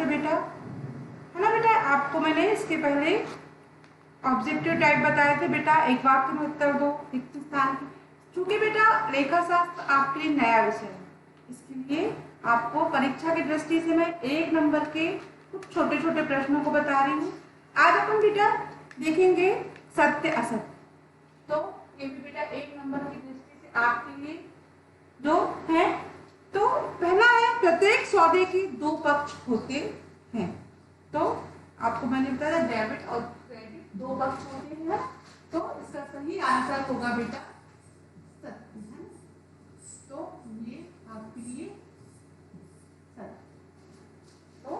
थे बेटा, है ना बेटा। आपको मैंने इसके पहले ऑब्जेक्टिव टाइप बताए थे बेटा, एक वाक्य में उत्तर दो, रिक्त स्थान की। चूंकि बेटा रेखा शास्त्र आपके लिए नया विषय है, इसके लिए आपको परीक्षा की दृष्टि से मैं 1 नंबर के कुछ छोटे छोटे प्रश्नों को बता रही हूँ। आज अपन बेटा देखेंगे सत्य असत्य। तो ये भी बेटा 1 नंबर की दृष्टि से आपके लिए जो है, तो पहला है प्रत्येक सौदे के 2 पक्ष होते हैं। तो आपको मैंने बताया डेबिट और क्रेडिट 2 पक्ष होते हैं, तो इसका सही आंसर होगा बेटा सत्य है। तो ये आपके लिए सत्य। तो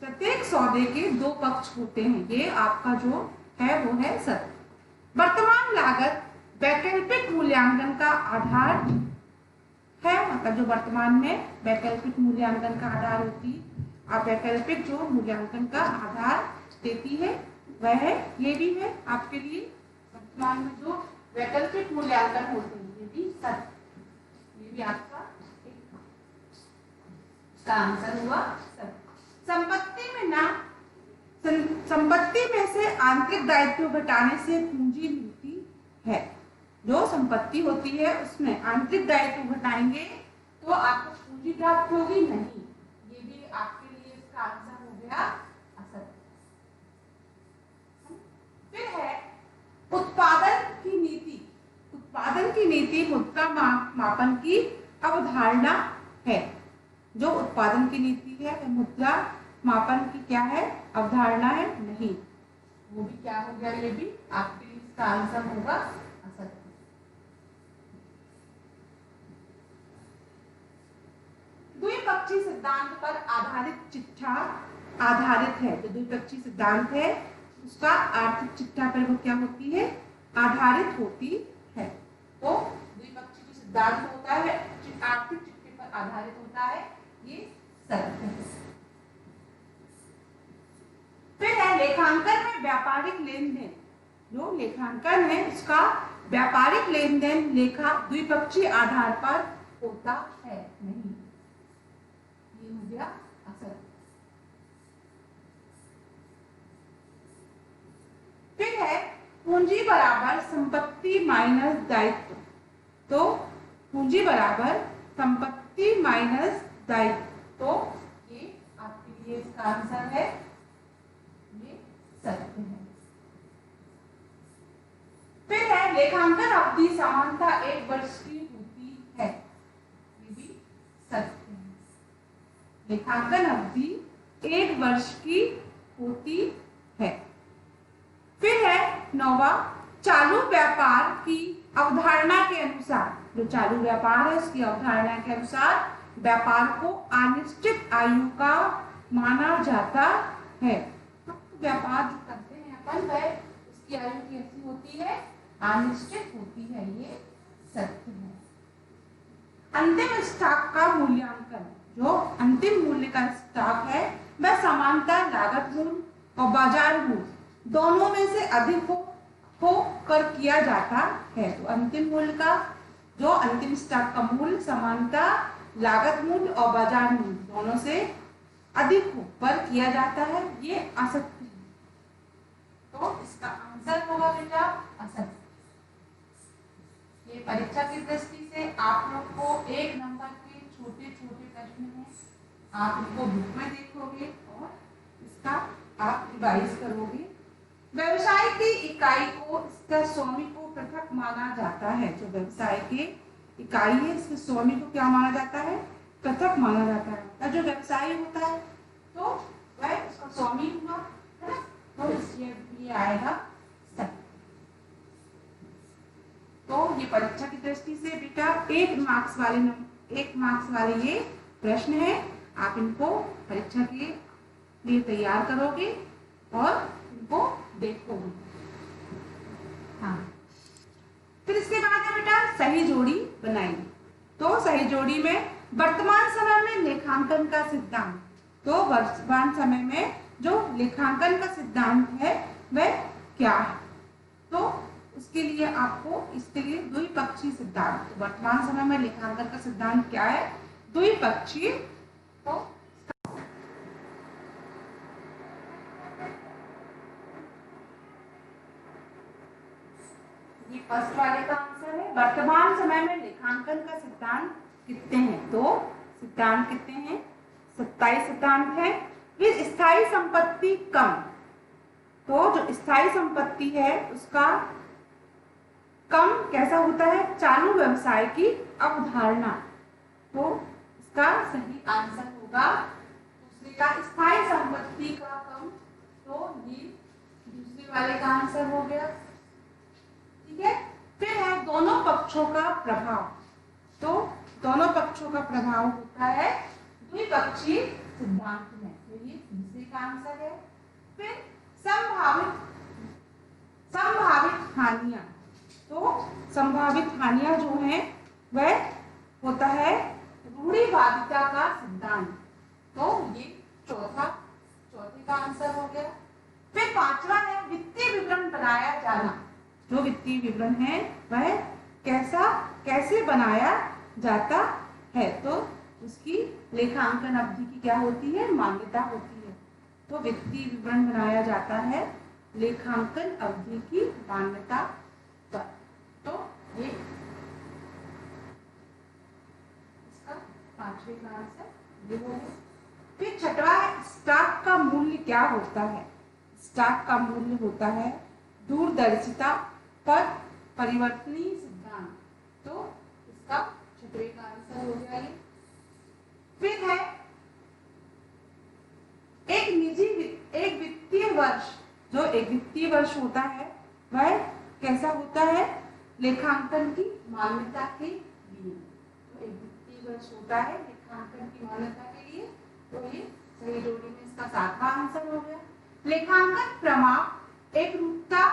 प्रत्येक सौदे के 2 पक्ष होते हैं, ये आपका जो है वो है सत्य। वर्तमान लागत वैकल्पिक मूल्यांकन का आधार है, मतलब जो वर्तमान में वैकल्पिक मूल्यांकन का आधार होती है, आप वैकल्पिक जो मूल्यांकन का आधार देती है वह है, ये भी है आपके लिए। वर्तमान में जो वैकल्पिक मूल्यांकन होते हैं ये भी सत्य, ये भी आपका इसका आंसर हुआ सत्य। संपत्ति में से आंतरिक दायित्व घटाने से पूंजी मिलती है। जो संपत्ति होती है उसमें आंतरिक दायित्व घटाएंगे तो आपको पूंजी प्राप्त होगी नहीं, ये भी आपके लिए इसका आंसर हो गया असत्य। फिर है उत्पादन की नीति। उत्पादन की नीति मुद्रा मापन की अवधारणा है। जो उत्पादन की नीति है वह मुद्रा मापन की क्या है, अवधारणा है नहीं, वो भी क्या हो गया, ये भी आपके लिए इसका आंसर होगा असत्य। द्विपक्षीय सिद्धांत पर आधारित चिट्ठा आधारित है। जो द्विपक्षीय सिद्धांत है उसका आर्थिक चिट्ठा पर वो क्या होती है, आधारित होती है। तो द्विपक्षीय जो सिद्धांत होता है आर्थिक चिट्ठे पर आधारित होता है, ये सत्य है। फिर है लेखांकन में व्यापारिक लेन देन। जो लेखांकन है उसका व्यापारिक लेन देन लेखा द्विपक्षीय आधार पर होता है नहीं, ये हो गया असत्य। फिर है पूंजी बराबर संपत्ति माइनस दायित्व। तो पूंजी बराबर संपत्ति माइनस दायित्व, तो ये आपके लिए इसका आंसर है, ये सत्य है। फिर है लेखांकन अवधि समानता 1 वर्ष की होती है, ये भी सत्य है। लेखांकन अवधि 1 वर्ष की होती है। फिर है 9वां चालू व्यापार की अवधारणा के अनुसार। जो चालू व्यापार है उसकी अवधारणा के अनुसार व्यापार को अनिश्चित आयु का माना जाता है। व्यापार जो करते हैं अपन वह उसकी आयु कैसी होती है, अनिश्चित होती है, ये सत्य है। अंतिम स्टॉक का मूल्यांकन। जो अंतिम मूल्य का स्टॉक है वह समानता लागत मूल्य और बाजार मूल्य दोनों में से अधिक हो कर किया जाता है। तो अंतिम मूल्य का जो अंतिम स्टॉक का मूल्य समानता लागत मूल्य और बाजार मूल्य दोनों से अधिक हो पर किया जाता है, ये असत्य है। तो इसका आंसर होगा बेटा असत्य। ये परीक्षा की दृष्टि से आप लोग को 1 नंबर के छोटे छोटे प्रश्न हैं, आप इनको बुक में देखोगे और इसका आप रिवाइज करोगे। व्यवसाय की इकाई को इसका स्वामी को पृथक माना जाता है। जो व्यवसाय की इकाई है इसके स्वामी को क्या माना जाता है, पृथक माना जाता है। जो व्यवसाय होता है तो वह उसका स्वामी हुआ, है ना, तो ये आएगा सत्य। तो ये परीक्षा की दृष्टि से बेटा 1 मार्क्स वाले ये प्रश्न है, आप इनको परीक्षा के लिए तैयार करोगे और इनको देखोगे। हाँ, फिर इसके बाद है बेटा सही जोड़ी बनाएंगे। तो सही जोड़ी में वर्तमान समय में लेखांकन का सिद्धांत। तो वर्तमान समय में जो लेखांकन का सिद्धांत है वह क्या है, तो उसके लिए आपको इसके लिए द्विपक्षीय सिद्धांत। वर्तमान समय में लेखांकन का सिद्धांत क्या है, द्विपक्षीय। तो फर्स्ट वाले का आंसर है। वर्तमान समय में लेखांकन का सिद्धांत कितने हैं? तो सिद्धांत कितने हैं? 27 सिद्धांत है। फिर स्थायी संपत्ति कम, तो जो स्थायी संपत्ति है उसका कम कैसा होता है? चालू व्यवसाय की अवधारणा। तो इसका सही आंसर होगा दूसरे का, स्थायी संपत्ति का कम। तो ये दूसरे वाले का आंसर हो गया। ठीक है। फिर है दोनों पक्षों का प्रभाव। तो दोनों पक्षों का प्रभाव होता है द्विपक्षीय सिद्धांत में। तो ये दूसरे का आंसर है। फिर संभावित हानियां, तो संभावित हानियां जो है वह होता है रूढ़िवादिता का सिद्धांत। तो ये चौथे का आंसर हो गया। फिर पांचवा है वित्तीय विवरण बनाया जाना। जो वित्तीय विवरण है वह कैसे बनाया जाता है? तो उसकी लेखांकन अवधि की क्या होती है? मान्यता होती है। तो वित्तीय विवरण बनाया जाता है लेखांकन अवधि की मान्यता पर। तो ये इसका पांचवे का आंसर ये हो। फिर छठवा है स्टॉक का मूल्य क्या होता है? स्टॉक का मूल्य होता है दूरदर्शिता पर परिवर्तनीय सिद्धांत। तो इसका छठवे का आंसर हो गया ये। फिर है एक वित्तीय वर्ष। जो एक वित्तीय वर्ष होता है वह कैसा होता है? लेखांकन की मान्यता के लिए। तो एक वित्तीय वर्ष होता है लेखांकन की मान्यता के लिए। तो ये सही जोड़ी में इसका सातवां आंसर हो गया। लेखांकन प्रमाण एक रूपता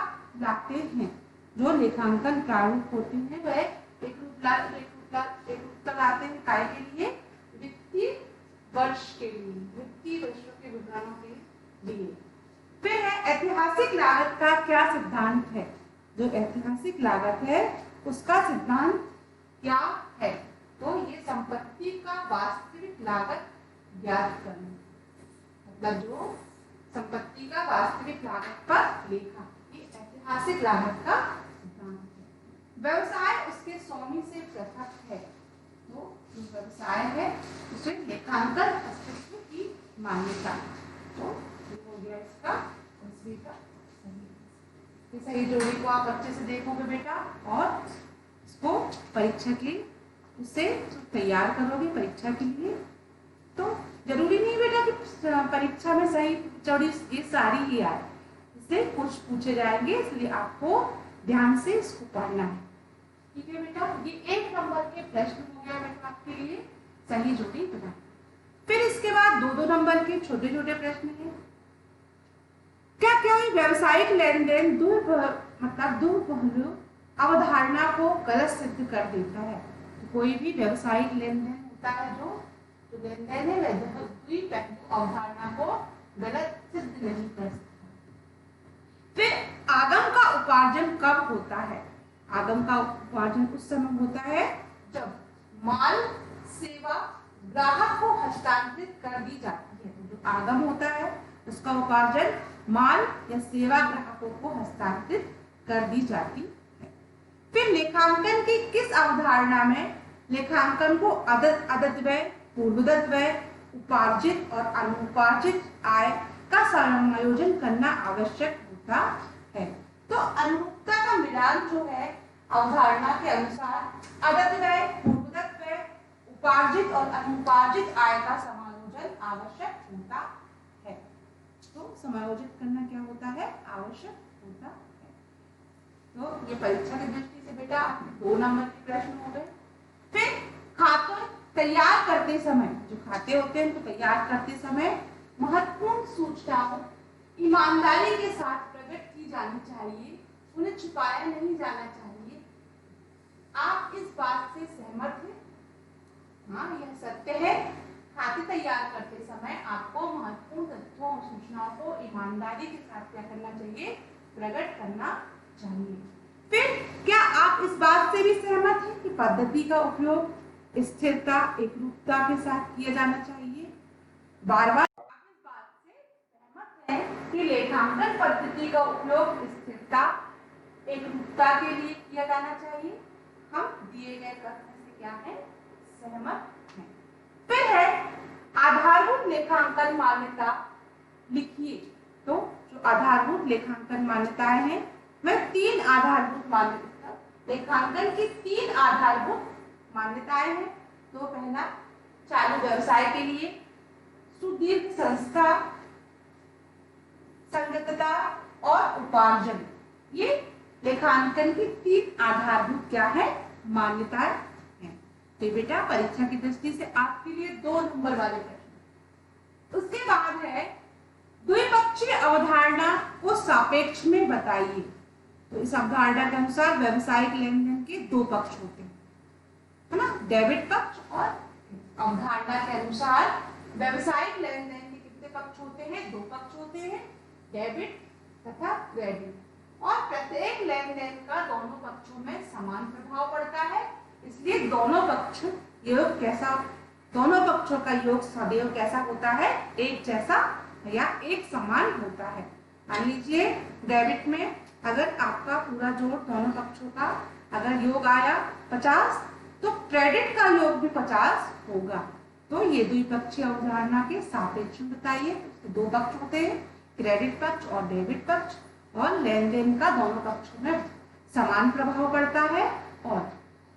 लाते हैं। जो लेखांकन प्रारूप होते हैं वह एक रूपता लाते हैं काय के लिए? वित्तीय वर्ष के लिए, वित्तीय वर्षों के विवरणों के लिए। फिर है ऐतिहासिक लागत का क्या सिद्धांत है? जो ऐतिहासिक लागत है उसका सिद्धांत क्या है? तो ये संपत्ति का वास्तविक लागत ज्ञात करना, मतलब जो संपत्ति का वास्तविक लागत पर लेखा, ये ऐतिहासिक लागत का सिद्धांत है। व्यवसाय उसके स्वामी से पृथक है। तो जो व्यवसाय है उसे लेखांकन अस्तित्व की मान्यता। तो ये हो गया इसका दूसरे का सही। सही जोड़ी को आप अच्छे से देखोगे बेटा और इसको परीक्षा के उससे तैयार करोगे परीक्षा के लिए। तो जरूरी नहीं बेटा कि परीक्षा में सही जोड़ी ये सारी ही आए, इससे कुछ पूछे जाएंगे, इसलिए आपको ध्यान से इसको पढ़ना है। ठीक है बेटा, ये 1 नंबर के प्रश्न हो गया बेटा आपके लिए सही जोड़ी बना। फिर इसके बाद 2-2 नंबर के छोटे छोटे प्रश्न हैं। क्या कोई व्यावसायिक लेन देन दुपहलू अवधारणा को गलत सिद्ध कर देता है? तो कोई भी व्यावसायिक लेन देन होता है जो लेन देन है वह द्विपहलू अवधारणा को गलत सिद्ध नहीं कर सकता। फिर आगम का उपार्जन कब होता है? आगम का उपार्जन उस समय होता है जब माल सेवा ग्राहक को हस्तांतरित कर दी जाती है। जो आगम होता है उसका उपार्जन माल या सेवा ग्राहकों को हस्तांतरित कर दी जाती है। फिर लेखांकन की किस अवधारणा में लेखांकन को आदत व्यय, पूर्वदत्त व्यय, उपार्जित और अनुपार्जित आय का समायोजन करना आवश्यक होता है? तो अनुरूपता का मिलान जो है अवधारणा के अनुसार आदत व्यय, पूर्वदत्त व्यय, उपार्जित और अनुपार्जित आय का समायोजन आवश्यक होता है। तो समायोजित करना क्या होता है? आवश्यक होता है। तो ये परीक्षा की दृष्टि से बेटा 2 नंबर के प्रश्न हो गए। फिर खाते तैयार करते समय, जो खाते होते हैं उनको तैयार करते समय महत्वपूर्ण सूचनाओं ईमानदारी के साथ प्रकट की जानी चाहिए, उन्हें छुपाया नहीं जाना चाहिए। आप इस बात से सहमत हैं? हाँ, यह सत्य है। खाते तैयार करते समय आपको महत्वपूर्ण तथ्यों और सूचनाओं को ईमानदारी के साथ क्या करना चाहिए? प्रकट करना चाहिए। फिर क्या आप इस बात से भी सहमत हैं कि पद्धति का उपयोग स्थिरता, एकरूपता के साथ किया जाना चाहिए? बार बार आप इस बात से सहमत हैं कि लेखांकन पद्धति का उपयोग स्थिरता, एकरूपता के लिए किया जाना चाहिए। हम दिए गए कथन से क्या है, सहमत हैं। फिर है आधारभूत लेखांकन मान्यता लिखिए। तो जो आधारभूत लेखांकन मान्यताएं हैं वह 3 आधारभूत मान्यता, लेखांकन की 3 आधारभूत मान्यताएं हैं। तो पहला, चालू व्यवसाय के लिए सुदीर्घ संस्था, संगतता और उपार्जन, ये लेखांकन की 3 आधारभूत क्या है, मान्यताएं हैं। तो बेटा परीक्षा की दृष्टि से आपके लिए 2 नंबर वाले प्रश्न। उसके बाद है द्विपक्षीय अवधारणा को सापेक्ष में बताइए। तो इस अवधारणा के अनुसार व्यवसायिक लेन देन के 2 पक्ष होते हैं, है ना, डेबिट पक्ष और अवधारणा के अनुसार व्यवसायिक लेन देन के कितने पक्ष होते हैं, 2 पक्ष होते हैं, डेबिट तथा क्रेडिट। और प्रत्येक लेन देन का दोनों पक्षों में समान प्रभाव पड़ता है, इसलिए दोनों पक्ष योग कैसा, दोनों पक्षों का योग सदैव कैसा होता है, एक जैसा या एक समान होता है। मान लीजिए डेबिट में अगर आपका पूरा जोड़ दोनों पक्षों का अगर योग आया 50, तो क्रेडिट का योग भी 50 होगा। तो ये द्विपक्षीय अवधारणा के सापेक्ष बताइए। 2 पक्ष होते हैं, क्रेडिट पक्ष और डेबिट पक्ष, और लेन देन का दोनों पक्षों में समान प्रभाव पड़ता है और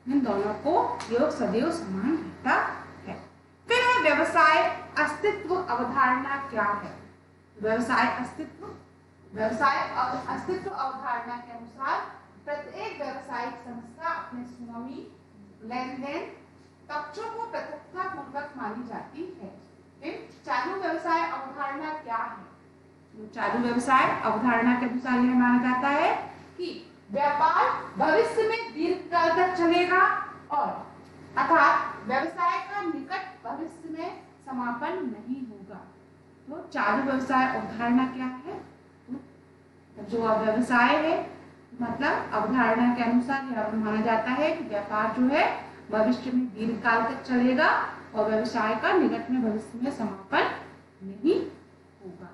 इन दोनों को योग सदैव समान रहता है। फिर है व्यवसाय अस्तित्व अवधारणा क्या है। व्यवसाय अस्तित्व अवधारणा के अनुसार प्रत्येक व्यावसायिक संस्था अपने स्वामी लेन देन पक्षों को पृथकता पूर्वक मानी जाती है। फिर चालू व्यवसाय अवधारणा क्या है। चालू व्यवसाय अवधारणा के अनुसार यह माना जाता है कि व्यापार भविष्य में दीर्घकाल तक चलेगा और अर्थात व्यवसाय का निकट भविष्य में समापन नहीं होगा। तो चालू व्यवसाय अवधारणा क्या है, जो व्यवसाय है मतलब अवधारणा के अनुसार यह माना जाता है कि व्यापार जो है भविष्य में दीर्घकाल तक चलेगा और व्यवसाय का निकट में भविष्य में समापन नहीं होगा।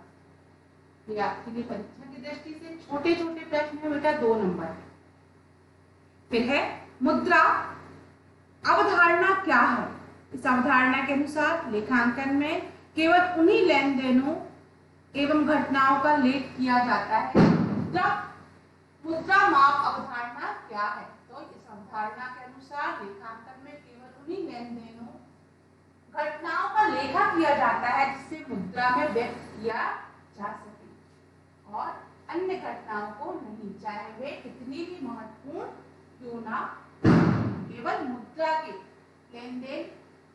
ये आपके लिए परीक्षा की दृष्टि से छोटे छोटे प्रश्न है बेटा, 2 नंबर। फिर है मुद्रा अवधारणा क्या है। इस अवधारणा के अनुसार लेखांकन में केवल उन्हीं लेन देनों एवं घटनाओं का लेख किया जाता है। मुद्रा माप अवधारणा क्या है। तो इस अवधारणा के अनुसार लेखांकन में केवल उन्हीं लेन देनों घटनाओं का लेखा किया जाता है जिससे मुद्रा में व्यक्त किया जा सके और अन्य घटनाओं को नहीं, चाहे वे कितनी भी महत्वपूर्ण क्यों ना, केवल मुद्रा के लेन देन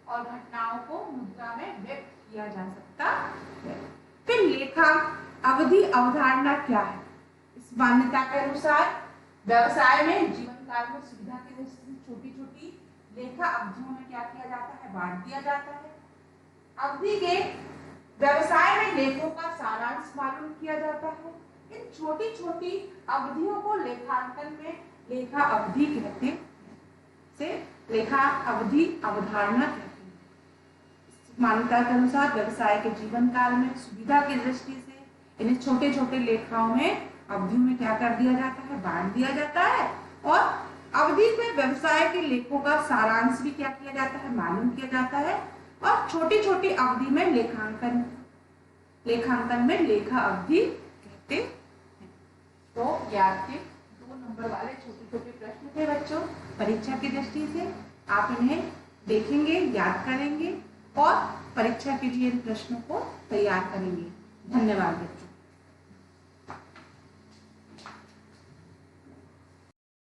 और घटनाओं को मुद्रा में व्यक्त किया जा सकता है। फिर लेखा अवधि अवधारणा क्या है। इस मान्यता के अनुसार व्यवसाय में जीवन काल में सुविधा की दृष्टि से छोटी छोटी लेखा अवधियों में क्या किया जाता है, बांट दिया जाता है। अवधि के व्यवसाय में लेखों का सारांश मालूम किया जाता है। इन छोटी छोटी अवधियों को लेखांकन में लेखा अवधि कहते हैं, से लेखा अवधि अवधारणा कहते हैं। मान्यता के अनुसार व्यवसाय के जीवन काल में सुविधा की दृष्टि से इन्हें छोटे छोटे लेखाओं में अवधियों में क्या कर दिया जाता है, बांट दिया जाता है और अवधि में व्यवसाय के लेखों का सारांश भी क्या किया जाता है, मालूम किया जाता है और छोटी छोटी अवधि में लेखांकन में लेखा अवधि कहते हैं। तो ये आपके 2 नंबर वाले छोटे छोटे प्रश्न थे बच्चों। परीक्षा की दृष्टि से आप इन्हें देखेंगे, याद करेंगे और परीक्षा के लिए इन प्रश्नों को तैयार करेंगे। धन्यवाद बच्चों।